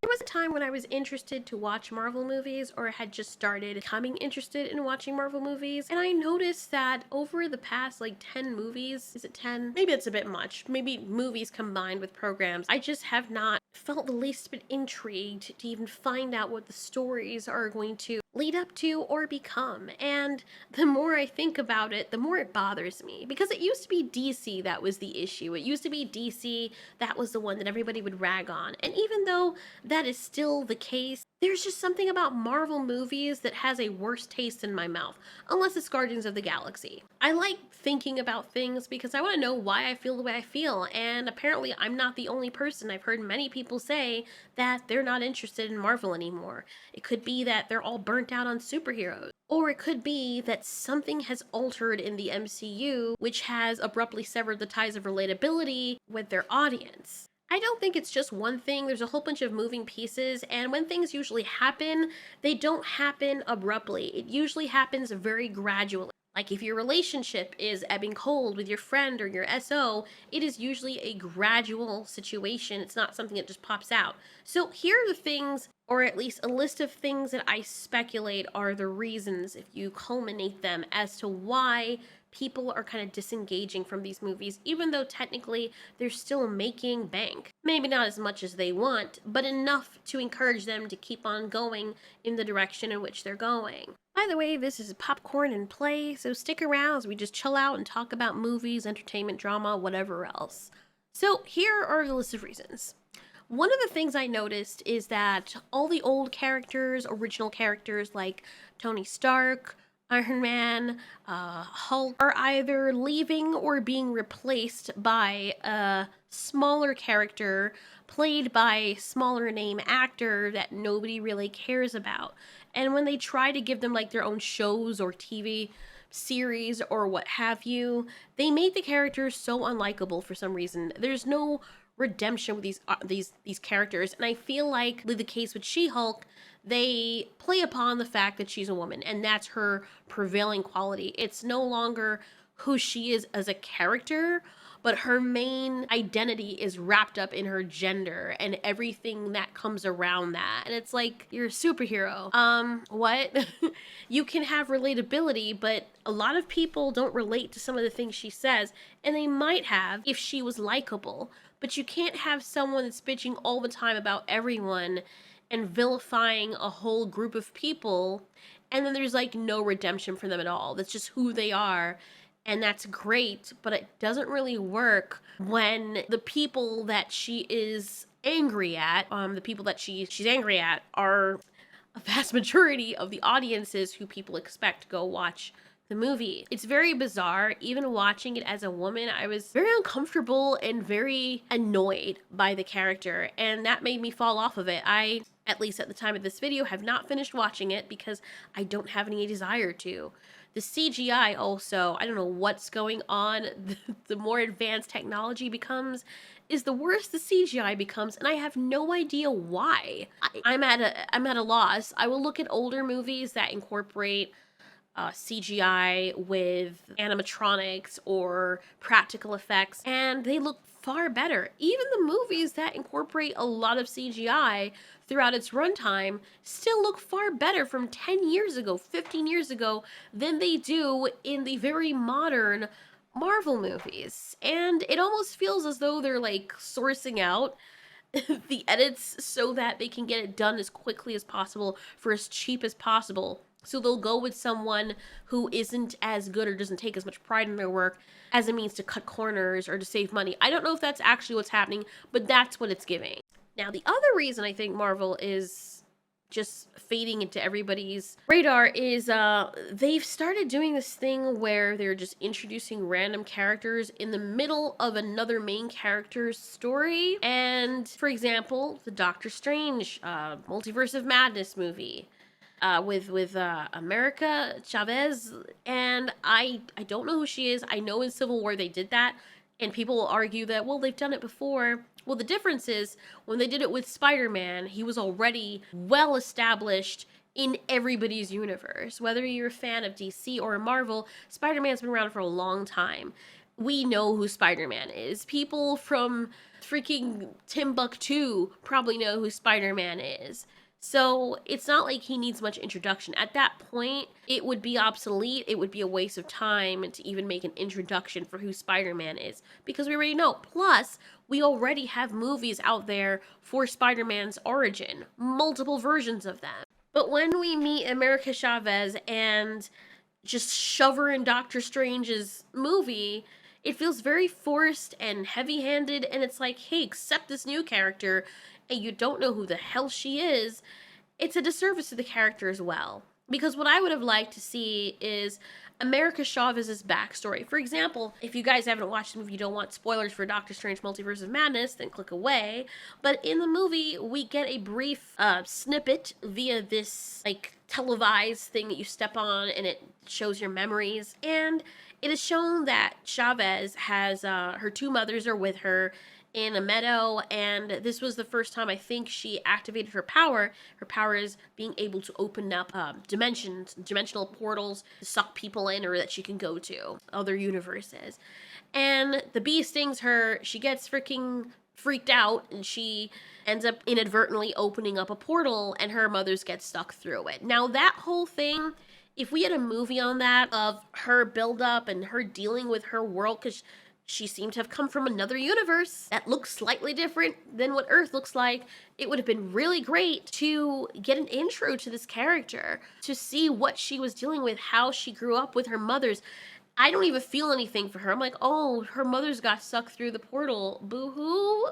There was a time when I was interested to watch Marvel movies, or had just started becoming interested in watching Marvel movies, and I noticed that over the past 10 movies, is it 10? Maybe it's a bit much, maybe movies combined with programs, I just have not felt the least bit intrigued to even find out what the stories are going to lead up to or become. And the more I think about it, the more it bothers me. Because it used to be DC that was the issue. It used to be DC that was the one that everybody would rag on. And even though that is still the case, there's just something about Marvel movies that has a worse taste in my mouth, unless it's Guardians of the Galaxy. I like thinking about things because I want to know why I feel the way I feel, and apparently I'm not the only person. I've heard many people say that they're not interested in Marvel anymore. It could be that they're all burnt out on superheroes. Or it could be that something has altered in the MCU, which has abruptly severed the ties of relatability with their audience. I don't think it's just one thing. There's a whole bunch of moving pieces, and when things usually happen, they don't happen abruptly. It usually happens very gradually. Like if your relationship is ebbing cold with your friend or your SO, it is usually a gradual situation. It's not something that just pops out. So here are the things, or at least a list of things that I speculate are the reasons, if you culminate them, as to why people are kind of disengaging from these movies, even though technically they're still making bank. Maybe not as much as they want, but enough to encourage them to keep on going in the direction in which they're going. By the way, this is popcorn and play, so stick around as we just chill out and talk about movies, entertainment, drama, whatever else. So here are the list of reasons. One of the things I noticed is that all the old characters, original characters like Tony Stark, Iron Man, Hulk, are either leaving or being replaced by a smaller character played by a smaller name actor that nobody really cares about. And when they try to give them their own shows or TV series or what have you, they make the characters so unlikable for some reason. There's no redemption with these characters, and I feel like with the case with She-Hulk, they play upon the fact that she's a woman, and that's her prevailing quality. It's no longer who she is as a character, but her main identity is wrapped up in her gender and everything that comes around that. And it's like, you're a superhero. What? You can have relatability, but a lot of people don't relate to some of the things she says, and they might have if she was likable. But you can't have someone that's bitching all the time about everyone and vilifying a whole group of people, and then there's no redemption for them at all. That's just who they are, and that's great, but it doesn't really work when the people that she is angry at, the people that she's angry at are a vast majority of the audiences who people expect to go watch the movie. It's very bizarre. Even watching it as a woman, I was very uncomfortable and very annoyed by the character, and that made me fall off of it. I, at least at the time of this video, have not finished watching it because I don't have any desire to. The CGI also, I don't know what's going on. The more advanced technology becomes, is the worse the CGI becomes, and I have no idea why. I'm at a loss. I will look at older movies that incorporate CGI with animatronics or practical effects, and they look far better. Even the movies that incorporate a lot of CGI throughout its runtime still look far better from 10 years ago, 15 years ago, than they do in the very modern Marvel movies. And it almost feels as though they're sourcing out the edits so that they can get it done as quickly as possible for as cheap as possible. So they'll go with someone who isn't as good or doesn't take as much pride in their work as a means to cut corners or to save money. I don't know if that's actually what's happening, but that's what it's giving. Now, the other reason I think Marvel is just fading into everybody's radar is they've started doing this thing where they're just introducing random characters in the middle of another main character's story. And for example, the Doctor Strange Multiverse of Madness movie with America Chavez, and I don't know who she is. I know in Civil War they did that, and people will argue that, well, they've done it before. Well, the difference is when they did it with Spider-Man, he was already well established in everybody's universe. Whether you're a fan of DC or Marvel, Spider-Man's been around for a long time. we know who Spider-Man is. People from freaking Timbuktu probably know who Spider-Man is. So it's not like he needs much introduction. At that point, it would be obsolete. It would be a waste of time to even make an introduction for who Spider-Man is because we already know. Plus, we already have movies out there for Spider-Man's origin, multiple versions of them. But when we meet America Chavez and just shove her in Doctor Strange's movie, it feels very forced and heavy handed. And it's like, hey, accept this new character, and you don't know who the hell she is. It's a disservice to the character as well. Because what I would have liked to see is America Chavez's backstory. For example, if you guys haven't watched the movie, you don't want spoilers for Doctor Strange Multiverse of Madness, then click away. But in the movie, we get a brief snippet via this, like, televised thing that you step on and it shows your memories. And it is shown that Chavez has, her two mothers are with her in a meadow, and this was the first time I think she activated her power. Her power is being able to open up dimensional portals to suck people in, or that she can go to other universes. And the bee stings her. She gets freaking freaked out, and she ends up inadvertently opening up a portal, and her mothers get stuck through it. Now, that whole thing, if we had a movie on that of her buildup and her dealing with her world, because she seemed to have come from another universe that looks slightly different than what Earth looks like, it would have been really great to get an intro to this character, to see what she was dealing with, how she grew up with her mothers. I don't even feel anything for her. I'm like, oh, her mothers got sucked through the portal. Boo-hoo.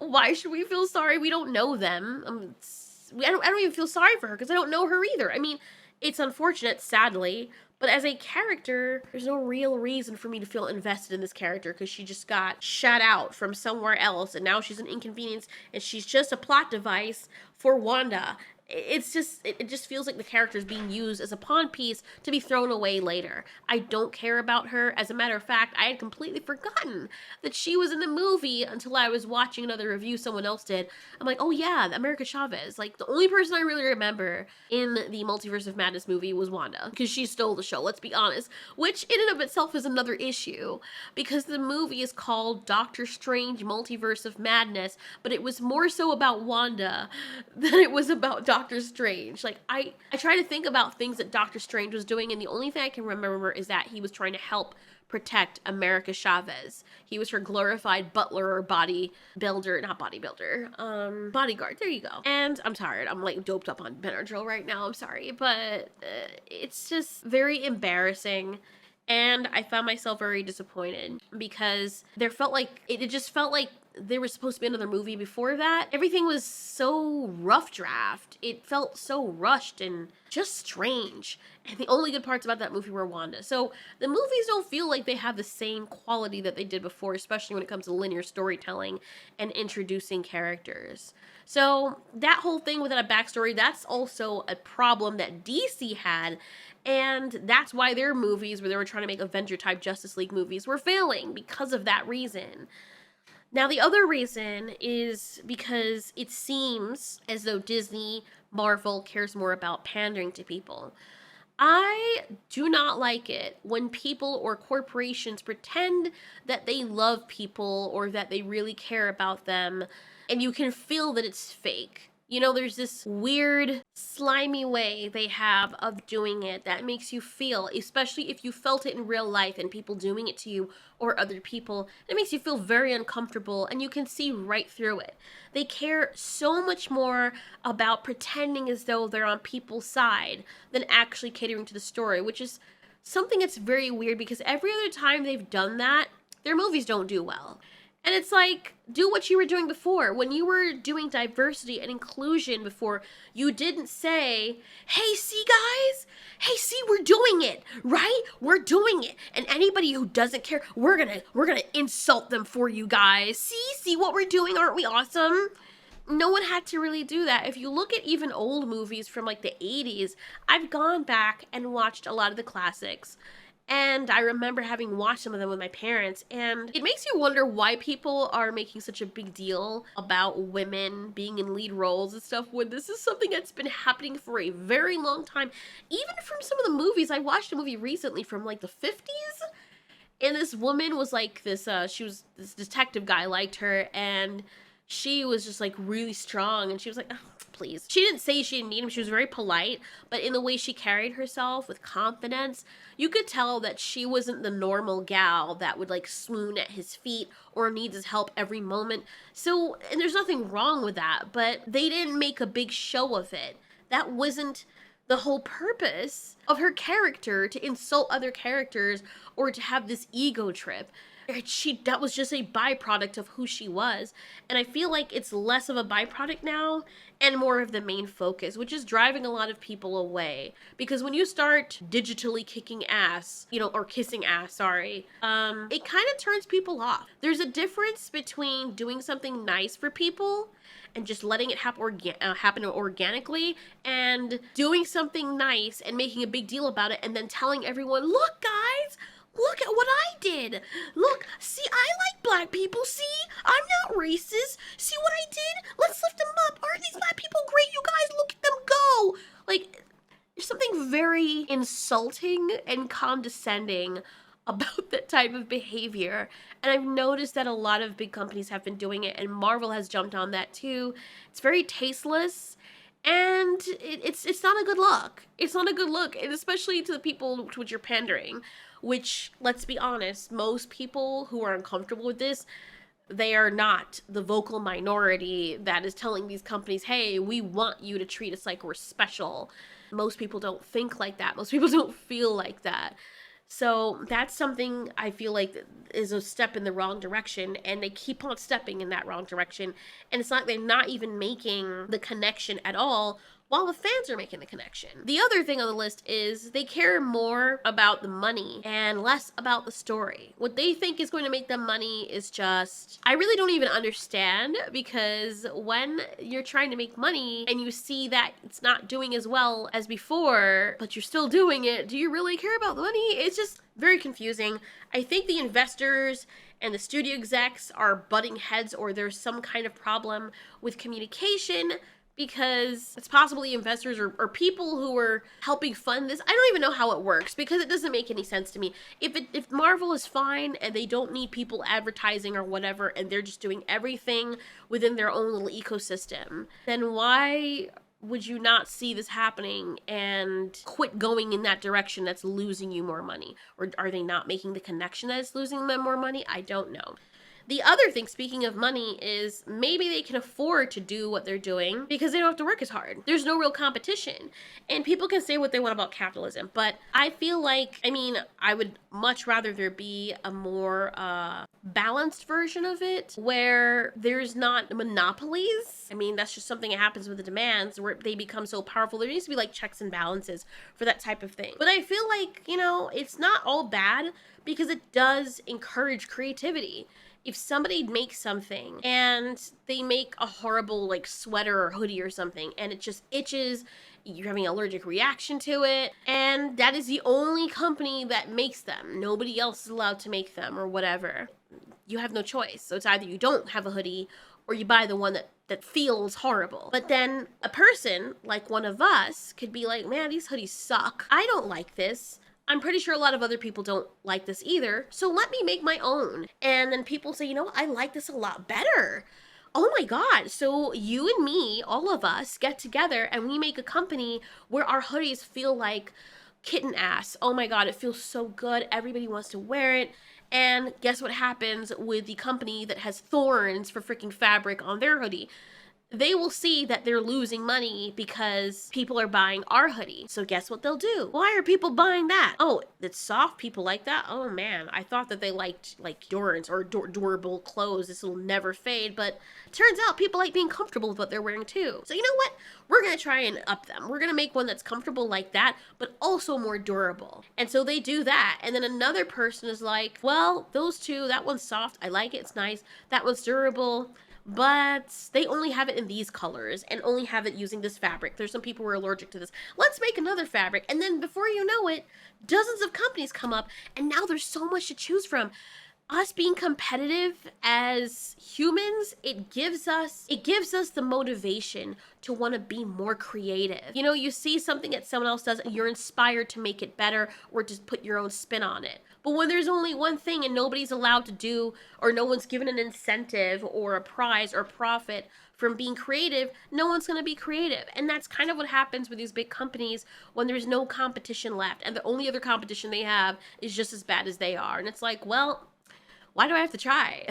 Why should we feel sorry? We don't know them. I don't even feel sorry for her because I don't know her either. I mean, it's unfortunate, sadly, but as a character, there's no real reason for me to feel invested in this character because she just got shut out from somewhere else and now she's an inconvenience and she's just a plot device for Wanda. It just feels like the character is being used as a pawn piece to be thrown away later. I don't care about her. As a matter of fact, I had completely forgotten that she was in the movie until I was watching another review someone else did. I'm like, oh yeah, America Chavez. Like, the only person I really remember in the Multiverse of Madness movie was Wanda, because she stole the show, let's be honest, which in and of itself is another issue, because the movie is called Doctor Strange Multiverse of Madness, but it was more so about Wanda than it was about Doctor Strange. Like, I try to think about things that Doctor Strange was doing, and the only thing I can remember is that he was trying to help protect America Chavez. He was her glorified butler or bodybuilder, not bodybuilder, bodyguard. There you go. And I'm tired. I'm like doped up on Benadryl right now. I'm sorry, but it's just very embarrassing. And I found myself very disappointed because it just felt like there was supposed to be another movie before that. Everything was so rough draft. It felt so rushed and just strange. And the only good parts about that movie were Wanda. So the movies don't feel like they have the same quality that they did before, especially when it comes to linear storytelling and introducing characters. So that whole thing without a backstory, that's also a problem that DC had. And that's why their movies, where they were trying to make Avenger-type Justice League movies, were failing because of that reason. Now, the other reason is because it seems as though Disney, Marvel cares more about pandering to people. I do not like it when people or corporations pretend that they love people or that they really care about them, and you can feel that it's fake. You know, there's this weird, slimy way they have of doing it that makes you feel, especially if you felt it in real life and people doing it to you or other people, it makes you feel very uncomfortable and you can see right through it. They care so much more about pretending as though they're on people's side than actually catering to the story, which is something that's very weird because every other time they've done that, their movies don't do well. And it's like, do what you were doing before. When you were doing diversity and inclusion before, you didn't say, hey, see guys? Hey, see, we're doing it, right? We're doing it. And anybody who doesn't care, we're gonna insult them for you guys. See what we're doing? Aren't we awesome? No one had to really do that. If you look at even old movies from like the 80s, I've gone back and watched a lot of the classics. And I remember having watched some of them with my parents, and it makes you wonder why people are making such a big deal about women being in lead roles and stuff when this is something that's been happening for a very long time. Even from some of the movies, I watched a movie recently from like the 50s, And this woman was like this, this detective guy liked her, and she was just like really strong, and she was like, oh, please. She didn't say she didn't need him. She was very polite, but in the way she carried herself with confidence, you could tell that she wasn't the normal gal that would like swoon at his feet or needs his help every moment. So, and there's nothing wrong with that, but they didn't make a big show of it. That wasn't the whole purpose of her character, to insult other characters or to have this ego trip. That was just a byproduct of who she was, and I feel like it's less of a byproduct now and more of the main focus, which is driving a lot of people away. Because when you start digitally kicking ass, or kissing ass, sorry, it kind of turns people off. There's a difference between doing something nice for people and just letting it happen organically, and doing something nice and making a big deal about it and then telling everyone, look guys, look at what I did. Look, see, I like black people. See, I'm not racist. See what I did? Let's lift them up. Aren't these black people great? You guys, look at them go. Like, there's something very insulting and condescending about that type of behavior. And I've noticed that a lot of big companies have been doing it, and Marvel has jumped on that too. It's very tasteless. And it's not a good look. It's not a good look, and especially to the people to which you're pandering, which, let's be honest, most people who are uncomfortable with this, they are not the vocal minority that is telling these companies, hey, we want you to treat us like we're special. Most people don't think like that. Most people don't feel like that. So that's something I feel like is a step in the wrong direction, and they keep on stepping in that wrong direction. And it's like they're not even making the connection at all, while the fans are making the connection. The other thing on the list is they care more about the money and less about the story. What they think is going to make them money is just, I really don't even understand, because when you're trying to make money and you see that it's not doing as well as before, but you're still doing it, do you really care about the money? It's just very confusing. I think the investors and the studio execs are butting heads, or there's some kind of problem with communication, because it's possibly investors or people who are helping fund this. I don't even know how it works, because it doesn't make any sense to me. If Marvel is fine and they don't need people advertising or whatever, and they're just doing everything within their own little ecosystem, then why would you not see this happening and quit going in that direction that's losing you more money? Or are they not making the connection that it's losing them more money? I don't know. The other thing, speaking of money, is maybe they can afford to do what they're doing because they don't have to work as hard. There's no real competition. And people can say what they want about capitalism, but I feel like, I would much rather there be a more balanced version of it, where there's not monopolies. That's just something that happens with the demands, where they become so powerful. There needs to be like checks and balances for that type of thing. But I feel like, it's not all bad, because it does encourage creativity. If somebody makes something and they make a horrible like sweater or hoodie or something, and it just itches, you're having an allergic reaction to it, and that is the only company that makes them. Nobody else is allowed to make them or whatever. You have no choice. So it's either you don't have a hoodie or you buy the one that feels horrible. But then a person like one of us could be like, man, these hoodies suck. I don't like this. I'm pretty sure a lot of other people don't like this either, so let me make my own. And then people say, I like this a lot better. Oh my God. So you and me, all of us, get together and we make a company where our hoodies feel like kitten ass. Oh my God, it feels so good. Everybody wants to wear it. And guess what happens with the company that has thorns for freaking fabric on their hoodie? They will see that they're losing money because people are buying our hoodie. So guess what they'll do? Why are people buying that? Oh, it's soft. People like that? Oh man, I thought that they liked like durance or durable clothes. This will never fade. But turns out people like being comfortable with what they're wearing too. So you know what? We're going to try and up them. We're going to make one that's comfortable like that, but also more durable. And so they do that. And then another person is like, well, those two, that one's soft. I like it. It's nice. That one's durable. But they only have it in these colors and only have it using this fabric. There's some people who are allergic to this. Let's make another fabric. And then before you know it, dozens of companies come up, and now there's so much to choose from. Us being competitive as humans, it gives us the motivation to want to be more creative. You see something that someone else does and you're inspired to make it better or just put your own spin on it. But when there's only one thing and nobody's allowed to do, or no one's given an incentive or a prize or profit from being creative, no one's going to be creative. And that's kind of what happens with these big companies when there's no competition left and the only other competition they have is just as bad as they are. And it's like, well, why do I have to try?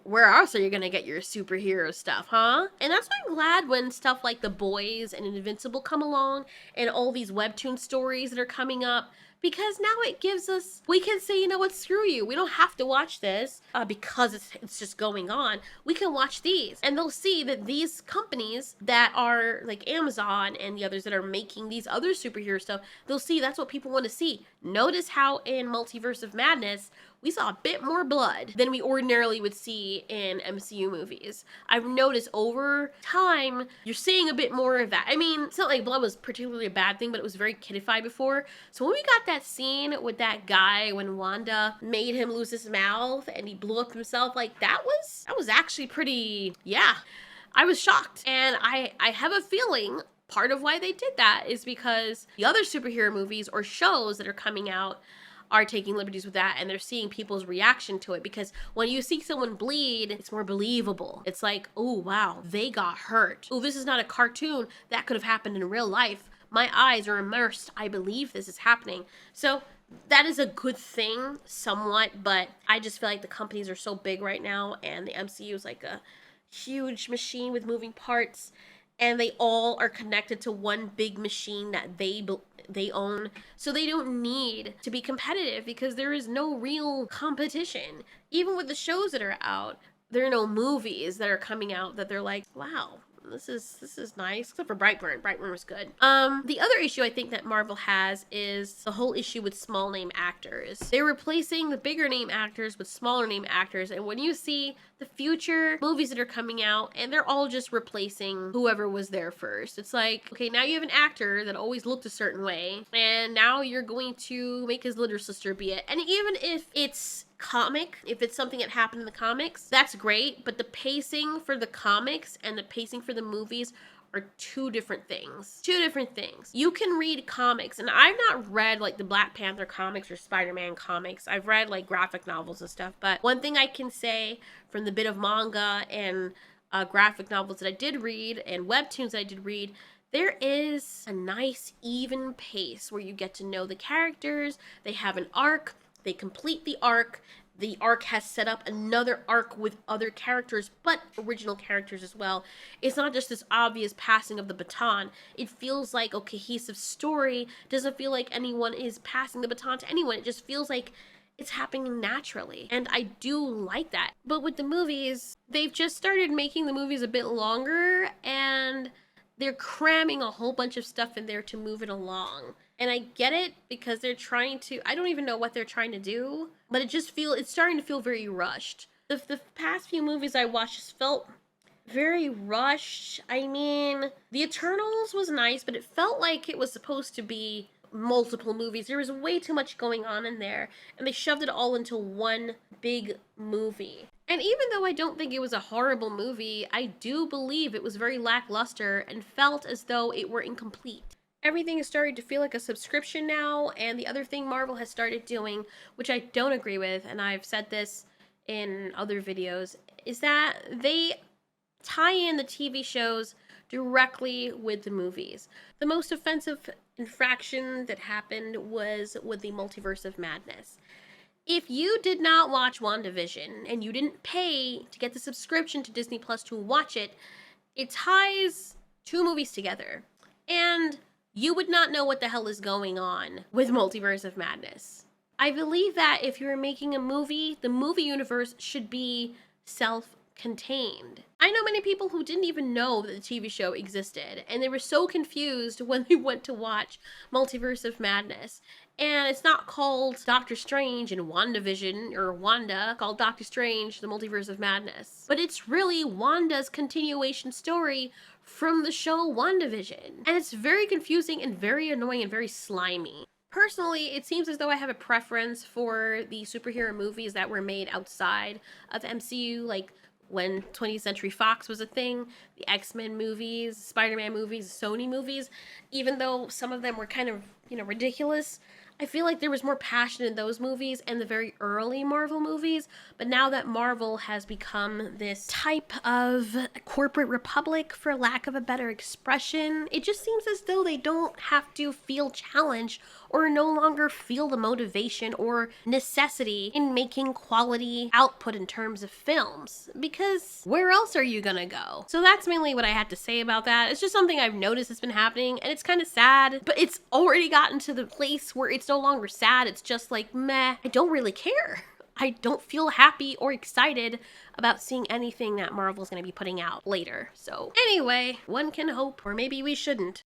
Where else are you gonna get your superhero stuff, huh? And that's why I'm glad when stuff like The Boys and Invincible come along and all these webtoon stories that are coming up, because now it gives us, we can say, you know what, screw you. We don't have to watch this because it's just going on. We can watch these. And they'll see that these companies that are like Amazon and the others that are making these other superhero stuff, they'll see that's what people want to see. Notice how in Multiverse of Madness, we saw a bit more blood than we ordinarily would see in MCU movies. I've noticed over time, you're seeing a bit more of that. I mean, it's not like blood was particularly a bad thing, but it was very kidified before. So when we got that scene with that guy when Wanda made him lose his mouth and he blew up himself, like that was actually pretty, yeah. I was shocked. And I have a feeling part of why they did that is because the other superhero movies or shows that are coming out are taking liberties with that and they're seeing people's reaction to it, because when you see someone bleed, it's more believable. It's like, oh wow, they got hurt. Oh, this is not a cartoon. That could have happened in real life. My eyes are immersed. I believe this is happening. So that is a good thing somewhat, but I just feel like the companies are so big right now and the MCU is like a huge machine with moving parts, and they all are connected to one big machine that they own. So they don't need to be competitive because there is no real competition. Even with the shows that are out, there are no movies that are coming out that they're like, wow, this is nice, except for Brightburn. Brightburn was good. The other issue I think that Marvel has is the whole issue with small name actors. They're replacing the bigger name actors with smaller name actors, and when you see the future movies that are coming out and they're all just replacing whoever was there first, it's like, okay, now you have an actor that always looked a certain way, and now you're going to make his little sister be it. And even if it's comic, if it's something that happened in the comics, that's great, but the pacing for the comics and the pacing for the movies are two different things. Two different things. You can read comics, and I've not read like the Black Panther comics or Spider-Man comics. I've read like graphic novels and stuff, but one thing I can say from the bit of manga and graphic novels that I did read and webtoons that I did read, there is a nice even pace where you get to know the characters, they have an arc, they complete the arc has set up another arc with other characters, but original characters as well. It's not just this obvious passing of the baton. It feels like a cohesive story. It doesn't feel like anyone is passing the baton to anyone. It just feels like it's happening naturally. And I do like that. But with the movies, they've just started making the movies a bit longer, and they're cramming a whole bunch of stuff in there to move it along. And I get it because they're trying to, I don't even know what they're trying to do, but it's starting to feel very rushed. The past few movies I watched just felt very rushed. I mean, The Eternals was nice, but it felt like it was supposed to be multiple movies. There was way too much going on in there, and they shoved it all into one big movie. And even though I don't think it was a horrible movie, I do believe it was very lackluster and felt as though it were incomplete. Everything is starting to feel like a subscription now, and the other thing Marvel has started doing, which I don't agree with, and I've said this in other videos, is that they tie in the TV shows directly with the movies. The most offensive infraction that happened was with the Multiverse of Madness. If you did not watch WandaVision and you didn't pay to get the subscription to Disney Plus to watch it, it ties two movies together. And you would not know what the hell is going on with Multiverse of Madness. I believe that if you're making a movie, the movie universe should be self-contained. I know many people who didn't even know that the TV show existed, and they were so confused when they went to watch Multiverse of Madness. And it's not called Doctor Strange and WandaVision or Wanda, called Doctor Strange, the Multiverse of Madness. But it's really Wanda's continuation story from the show WandaVision. And it's very confusing and very annoying and very slimy. Personally, it seems as though I have a preference for the superhero movies that were made outside of MCU, like when 20th Century Fox was a thing, the X-Men movies, Spider-Man movies, Sony movies. Even though some of them were kind of, ridiculous, I feel like there was more passion in those movies and the very early Marvel movies, but now that Marvel has become this type of corporate republic, for lack of a better expression, it just seems as though they don't have to feel challenged or no longer feel the motivation or necessity in making quality output in terms of films. Because where else are you gonna go? So that's mainly what I had to say about that. It's just something I've noticed has been happening, and it's kind of sad, but it's already gotten to the place where it's no longer sad. It's just like, meh, I don't really care. I don't feel happy or excited about seeing anything that Marvel's going to be putting out later. So anyway, one can hope, or maybe we shouldn't.